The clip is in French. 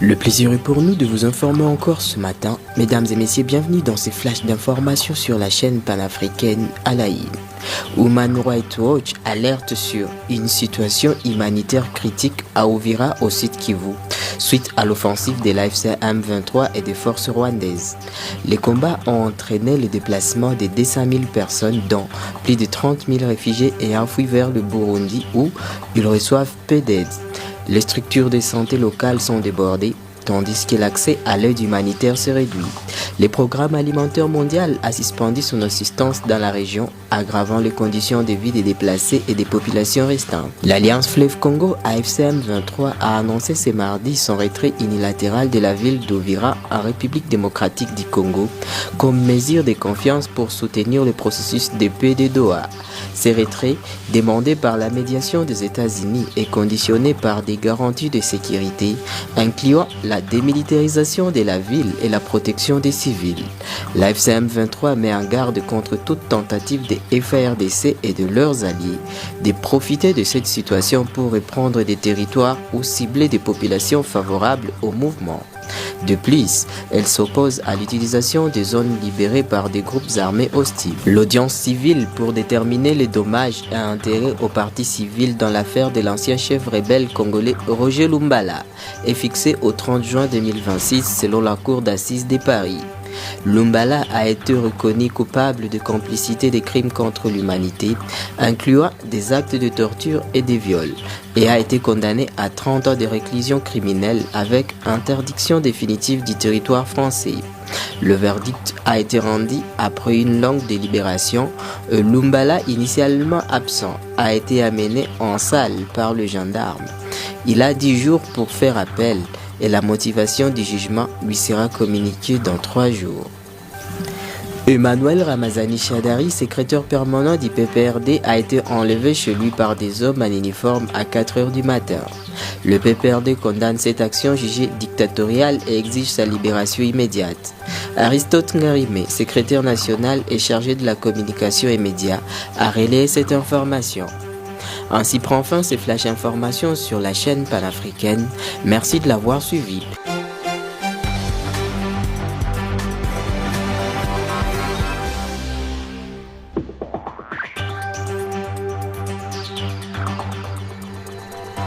Le plaisir est pour nous de vous informer encore ce matin. Mesdames et messieurs, bienvenue dans ces flashs d'informations sur la chaîne panafricaine Al-Aïn. Human Rights Watch alerte sur une situation humanitaire critique à Uvira au sud Kivu, suite à l'offensive de l'AFC M23 et des forces rwandaises. Les combats ont entraîné le déplacement de 200 000 personnes, dont plus de 30 000 réfugiés ayant fui vers le Burundi où ils reçoivent peu d'aide. Les structures de santé locales sont débordées, tandis que l'accès à l'aide humanitaire se réduit. Le programme alimentaire mondial a suspendu son assistance dans la région, aggravant les conditions de vie des déplacés et des populations restantes. L'Alliance Fleuve Congo AFCM 23 a annoncé ce mardi son retrait unilatéral de la ville d'Uvira en République démocratique du Congo comme mesure de confiance pour soutenir le processus de paix de Doha. Ce retrait, demandé par la médiation des États-Unis, est conditionné par des garanties de sécurité, incluant la démilitarisation de la ville et la protection des civils. L'AFCM 23 met en garde contre toute tentative de FARDC et de leurs alliés de profiter de cette situation pour reprendre des territoires ou cibler des populations favorables au mouvement. De plus, elle s'oppose à l'utilisation des zones libérées par des groupes armés hostiles. L'audience civile pour déterminer les dommages et intérêts aux parties civiles dans l'affaire de l'ancien chef rebelle congolais Roger Lumbala est fixée au 30 juin 2026 selon la Cour d'assises de Paris. Lumbala a été reconnu coupable de complicité des crimes contre l'humanité, incluant des actes de torture et des viols, et a été condamné à 30 ans de réclusion criminelle avec interdiction définitive du territoire français. Le verdict a été rendu après une longue délibération. Lumbala, initialement absent, a été amené en salle par le gendarme. Il a 10 jours pour faire appel et la motivation du jugement lui sera communiquée dans 3 jours. Emmanuel Ramazani Chadari, secrétaire permanent du PPRD, a été enlevé chez lui par des hommes en uniforme à 4 heures du matin. Le PPRD condamne cette action jugée dictatoriale et exige sa libération immédiate. Aristote Ngarime, secrétaire national et chargé de la communication et médias, a relayé cette information. Ainsi prend fin ces flash informations sur la chaîne panafricaine. Merci de l'avoir suivi.